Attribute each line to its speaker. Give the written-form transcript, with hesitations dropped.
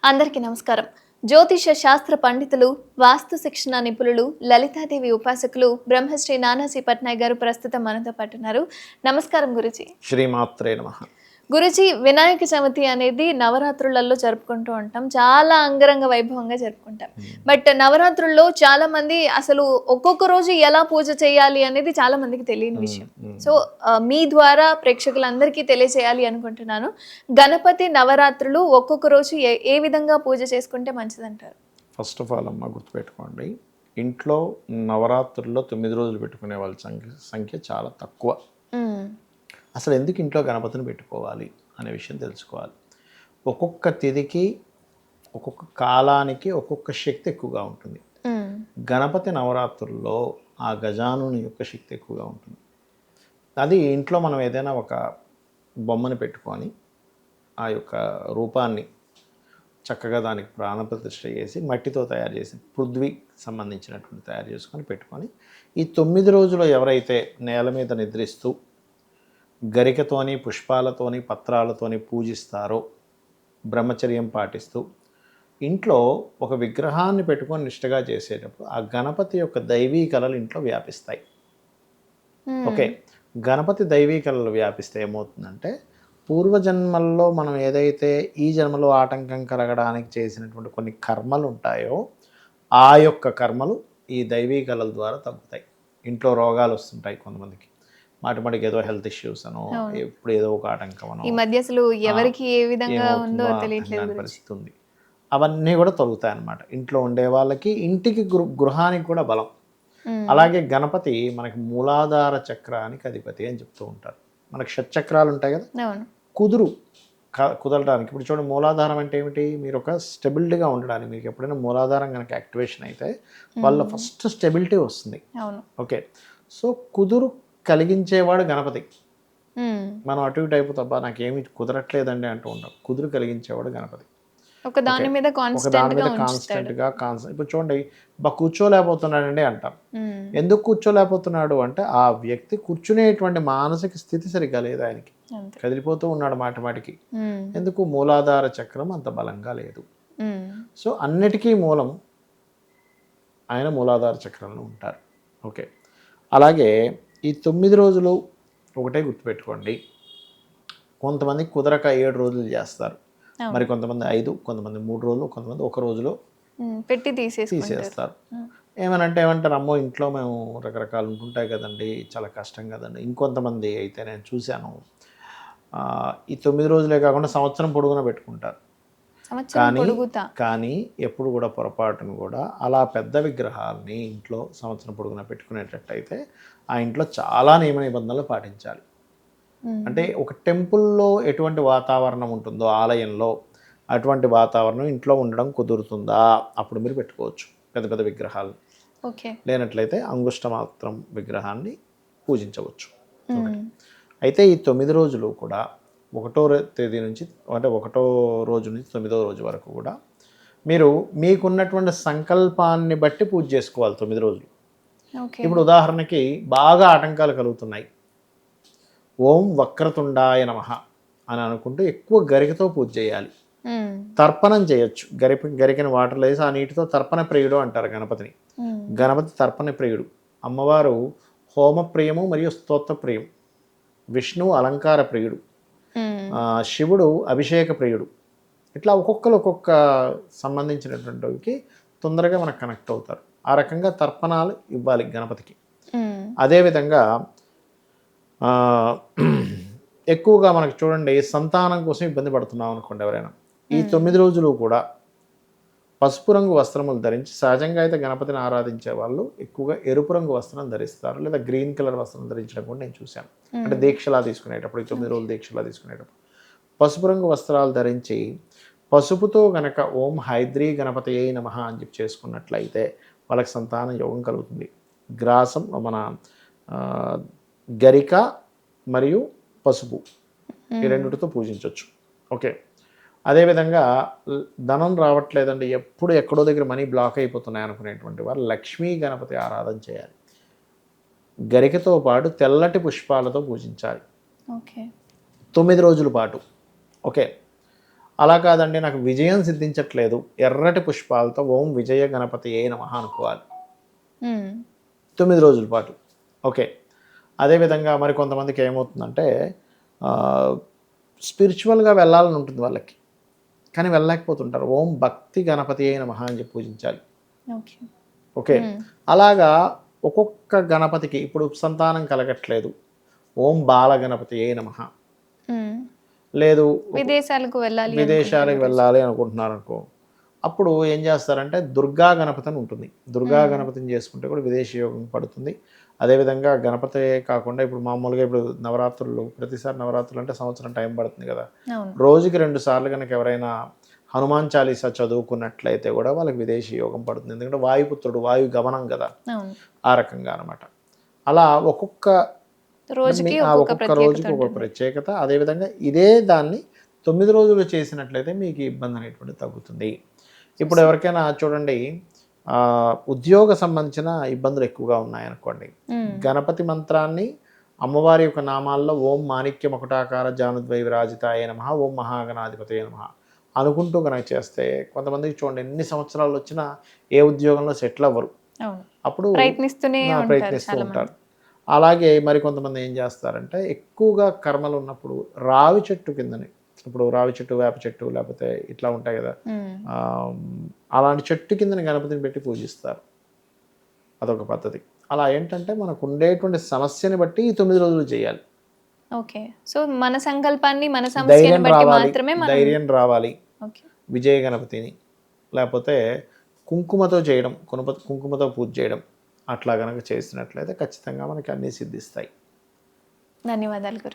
Speaker 1: అందరికీ నమస్కారం. జ్యోతిష శాస్త్ర పండితులు, వాస్తు శిక్షణ నిపుణులు, లలితాదేవి ఉపాసకులు బ్రహ్మశ్రీ నానాజీ పట్నాయక్ గారు ప్రస్తుతం మనతో పాటు ఉన్నారు. నమస్కారం గురుజీ.
Speaker 2: శ్రీమాత్రే నమః.
Speaker 1: గురుజీ, వినాయక చవితి అనేది నవరాత్రులలో జరుపుకుంటూ ఉంటాం. చాలా అంగరంగ వైభవంగా జరుపుకుంటాం. బట్ నవరాత్రుల్లో చాలా మంది అసలు ఒక్కొక్క రోజు ఎలా పూజ చేయాలి అనేది చాలా మందికి తెలియని విషయం. సో మీ ద్వారా ప్రేక్షకులందరికీ తెలియజేయాలి అనుకుంటున్నాను. గణపతి నవరాత్రులు ఒక్కొక్క రోజు ఏ విధంగా పూజ చేసుకుంటే మంచిదంటారు?
Speaker 2: ఫస్ట్ ఆఫ్ ఆల్ అమ్మ గుర్తుపెట్టుకోండి, ఇంట్లో నవరాత్రుల్లో 9 రోజులు పెట్టుకునే వాళ్ళ సంఖ్య చాలా తక్కువ. అసలు ఎందుకు ఇంట్లో గణపతిని పెట్టుకోవాలి అనే విషయం తెలుసుకోవాలి. ఒక్కొక్క తిథికి, ఒక్కొక్క కాలానికి ఒక్కొక్క శక్తి ఎక్కువగా ఉంటుంది. గణపతి నవరాత్రుల్లో ఆ గజానుని యొక్క శక్తి ఎక్కువగా ఉంటుంది. అది ఇంట్లో మనం ఏదైనా ఒక బొమ్మని పెట్టుకొని ఆ యొక్క రూపాన్ని చక్కగా దానికి ప్రాణప్రతిష్ఠ చేసి మట్టితో తయారు చేసి పృథ్వీకి సంబంధించినటువంటి తయారు చేసుకొని పెట్టుకొని ఈ 9 రోజులు ఎవరైతే నేల మీద నిద్రిస్తూ గరికతోని, పుష్పాలతోని, పత్రాలతోని పూజిస్తారో, బ్రహ్మచర్యం పాటిస్తూ ఇంట్లో ఒక విగ్రహాన్ని పెట్టుకొని నిష్ఠగా చేసేటప్పుడు ఆ గణపతి యొక్క దైవీ కళలు ఇంట్లో వ్యాపిస్తాయి. ఓకే, గణపతి దైవీ కళలు వ్యాపిస్తే ఏమవుతుందంటే, పూర్వజన్మల్లో మనం ఏదైతే ఈ జన్మలో ఆటంకం కలగడానికి చేసినటువంటి కొన్ని కర్మలు ఉంటాయో ఆ యొక్క కర్మలు ఈ దైవీ కళల ద్వారా తగ్గుతాయి. ఇంట్లో రోగాలు వస్తుంటాయి కొంతమందికి, మాటిమాటికి ఏదో హెల్త్ ఇష్యూస్ అనో, ఎప్పుడు ఏదో ఒక ఆటంకం అనో,
Speaker 1: ఈ మధ్య అసలు ఎవరికి ఏ విధంగా ఉందో తెలియట్లేదు
Speaker 2: పరిస్థితి ఉంది. అవన్నీ కూడా తొలుగుతాయి అన్నమాట. ఇంట్లో ఉండే వాళ్ళకి, ఇంటికి గృహానికి కూడా బలం. అలాగే గణపతి మనకి మూలాధార చక్రానికి అధిపతి అని చెప్తూ ఉంటారు. మనకి షట్చక్రాలు ఉంటాయి కదా, కుదరడానికి. ఇప్పుడు చూడండి, మూలాధారం అంటే ఏమిటి? మీరు ఒక స్టెబిలిటీగా ఉండడానికి. మీకు ఎప్పుడైనా మూలాధారం కనుక యాక్టివేషన్ అయితే వాళ్ళ ఫస్ట్ స్టెబిలిటీ వస్తుంది. ఓకే, సో కుదురు కలిగించేవాడు గణపతి. మనం అటు ఇటు అయిపోతాబ్బా నాకేమి కుదరట్లేదండి అంటూ ఉంటాం. కుదురు కలిగించేవాడు గణపతి.
Speaker 1: ఒక దాని మీద
Speaker 2: కాన్స్టెంట్గా ఇప్పుడు చూడండి, కూర్చోలేకపోతున్నాడండి అంటాం. ఎందుకు కూర్చోలేకపోతున్నాడు అంటే ఆ వ్యక్తి కూర్చునేటువంటి మానసిక స్థితి సరిగ్గా లేదు, ఆయనకి కదిలిపోతూ ఉన్నాడు మాటిమాటికి. ఎందుకు? మూలాధార చక్రం అంత బలంగా లేదు. సో అన్నిటికీ మూలం ఆయన మూలాధార చక్రంలో ఉంటారు. ఓకే, అలాగే ఈ 9 రోజులు ఒకటే గుర్తుపెట్టుకోండి. కొంతమంది కుదరక 7 రోజులు చేస్తారు, మరి కొంతమంది 5, కొంతమంది 3 రోజులు, కొంతమంది ఒక రోజులో
Speaker 1: పెట్టి
Speaker 2: తీసేస్తారు. ఏమనంటే ఏమంటారు, అమ్మో ఇంట్లో మేము రకరకాలు ఉంటుంటాయి కదండి, చాలా కష్టం కదండి. ఇంకొంతమంది అయితే నేను చూశాను, ఈ 9 రోజులే కాకుండా సంవత్సరం పొడుగునా పెట్టుకుంటారు. కానీ ఎప్పుడు కూడా పొరపాటును కూడా అలా పెద్ద విగ్రహాలని ఇంట్లో సంవత్సరం పొడుగునా పెట్టుకునేటట్టయితే ఆ ఇంట్లో చాలా నియమ నిబంధనలు పాటించాలి. అంటే ఒక టెంపుల్లో ఎటువంటి వాతావరణం ఉంటుందో, ఆలయంలో అటువంటి వాతావరణం ఇంట్లో ఉండడం కుదురుతుందా, అప్పుడు మీరు పెట్టుకోవచ్చు పెద్ద పెద్ద విగ్రహాలు. లేనట్లయితే అంగుష్ట మాత్రం విగ్రహాన్ని పూజించవచ్చు. అయితే ఈ 9 రోజులు కూడా 1వ తేదీ నుంచి, అంటే 1వ రోజు నుంచి 9వ రోజు వరకు కూడా మీరు మీకున్నటువంటి సంకల్పాన్ని బట్టి పూజ చేసుకోవాలి 9 రోజులు. ఇప్పుడు ఉదాహరణకి బాగా ఆటంకాలు కలుగుతున్నాయి, ఓం వక్రతుండాయ నమః అని అనుకుంటూ ఎక్కువ గరికతో పూజ చేయాలి. తర్పణం చేయొచ్చు, గరికని వాటర్లో వేసి ఆ నీటితో తర్పణ ప్రియుడు అంటారు గణపతిని. గణపతి తర్పణ ప్రియుడు, అమ్మవారు హోమ ప్రియము మరియు స్తోత్ర ప్రియం, విష్ణువు అలంకార ప్రియుడు, శివుడు అభిషేక ప్రియుడు. ఇట్లా ఒక్కొక్క సంబంధించినటువంటికి తొందరగా మనకు కనెక్ట్ అవుతారు. ఆ రకంగా తర్పణాలు ఇవ్వాలి గణపతికి. అదేవిధంగా ఎక్కువగా మనకు చూడండి, సంతానం కోసం ఇబ్బంది పడుతున్నాం అనుకోండి ఎవరైనా, ఈ 9 రోజులు కూడా పసుపు రంగు వస్త్రములు ధరించి, సహజంగా అయితే గణపతిని ఆరాధించే వాళ్ళు ఎక్కువగా ఎరుపు రంగు వస్త్రం ధరిస్తారు, లేదా గ్రీన్ కలర్ వస్త్రం ధరించడం కూడా నేను చూశాను. అంటే దీక్షలా తీసుకునేటప్పుడు, 9 రోజులు దీక్షలా తీసుకునేటప్పుడు పసుపు రంగు వస్త్రాలు ధరించి పసుపుతో గనక ఓం హైద్రీ గణపతయే నమః అని చెప్పి చేసుకున్నట్లయితే వాళ్ళకి సంతాన యోగం కలుగుతుంది. గ్రాసం, మన గరిక మరియు పసుపు ఈ రెండుతో పూజించవచ్చు. ఓకే, అదేవిధంగా ధనం రావట్లేదండి, ఎప్పుడు ఎక్కడో దగ్గర మనీ బ్లాక్ అయిపోతున్నాయి అనుకునేటువంటి వారు లక్ష్మీ గణపతి ఆరాధన చేయాలి. గరికతో పాటు తెల్లటి పుష్పాలతో పూజించాలి 9 రోజుల పాటు. ఓకే, అలా కాదండి నాకు విజయం సిద్ధించట్లేదు, ఎర్రటి పుష్పాలతో ఓం విజయ గణపతి ఏ నమః అనుకోవాలి 9 రోజుల పాటు. ఓకే. అదేవిధంగా మరి కొంతమందికి ఏమవుతుందంటే స్పిరిచువల్గా వెళ్ళాలని ఉంటుంది వాళ్ళకి, కానీ వెళ్ళలేకపోతుంటారు. ఓం భక్తి గణపతి ఏ నమః అని చెప్పి పూజించాలి.
Speaker 1: ఓకే.
Speaker 2: ఓకే. అలాగా ఒక్కొక్క గణపతికి ఇప్పుడు సంతానం కలగట్లేదు, ఓం బాల గణపతి ఏ నమః. లేదు
Speaker 1: విదేశాలకు
Speaker 2: వెళ్ళాలి అనుకుంటున్నారు అనుకో, అప్పుడు ఏం చేస్తారంటే దుర్గా గణపతి అని ఉంటుంది. దుర్గా గణపతిని చేసుకుంటే కూడా విదేశీ యోగం పడుతుంది. అదేవిధంగా గణపతి కాకుండా ఇప్పుడు మామూలుగా ఇప్పుడు నవరాత్రులు, ప్రతిసారి నవరాత్రులు అంటే సంవత్సరం టైం పడుతుంది కదా, రోజుకి 2 సార్లు కనుక ఎవరైనా హనుమాన్ చాలీసా చదువుకున్నట్లయితే కూడా వాళ్ళకి విదేశీ యోగం పడుతుంది. ఎందుకంటే వాయుపుత్రుడు, వాయు గమనం కదా, ఆ రకంగా అనమాట. అలా ఒక్కొక్క రోజుకి ఒక ప్రత్యేకత. అదేవిధంగా ఇదే దాన్ని 9 రోజులు చేసినట్లయితే మీకు ఇబ్బంది అనేటువంటి తగ్గుతుంది. ఇప్పుడు ఎవరికైనా చూడండి ఉద్యోగ సంబంధించిన ఇబ్బందులు ఎక్కువగా ఉన్నాయనుకోండి, గణపతి మంత్రాన్ని అమ్మవారి యొక్క నామాల్లో ఓం మాణిక్య మకుటాకార జానుద్వై విరాజితాయ నమః, ఓం మహాగణాధిపతయ నమః అనుకుంటూ కనుక చేస్తే కొంతమందికి చూడండి ఎన్ని సంవత్సరాలు వచ్చినా ఏ ఉద్యోగంలో సెటిల్ అవ్వరు, అప్పుడు ప్రయత్నిస్తూ ఉంటారు. అలాగే మరి కొంతమంది ఏం చేస్తారంటే ఎక్కువగా కర్మలు ఉన్నప్పుడు రావి చెట్టు కిందని, ఇప్పుడు రావి చెట్టు, వేప చెట్టు, లేకపోతే ఇట్లా ఉంటాయి కదా, అలాంటి చెట్టు కిందని గణపతిని పెట్టి పూజిస్తారు. అదొక పద్ధతి. అలా ఏంటంటే మనకు ఉండేటువంటి సమస్యని బట్టి ఈ 9 రోజులు చేయాలి.
Speaker 1: ఓకే. సో మన సంకల్పాన్ని, మన సమస్యని బట్టి మాత్రమే
Speaker 2: ధైర్యం రావాలి. విజయ గణపతిని లేకపోతే కుంకుమతో చేయడం, కుంకుమతో పూజ చేయడం అట్లా కనుక చేసినట్లయితే ఖచ్చితంగా మనకి అన్నీ సిద్ధిస్తాయి.
Speaker 1: ధన్యవాదాలు గురు.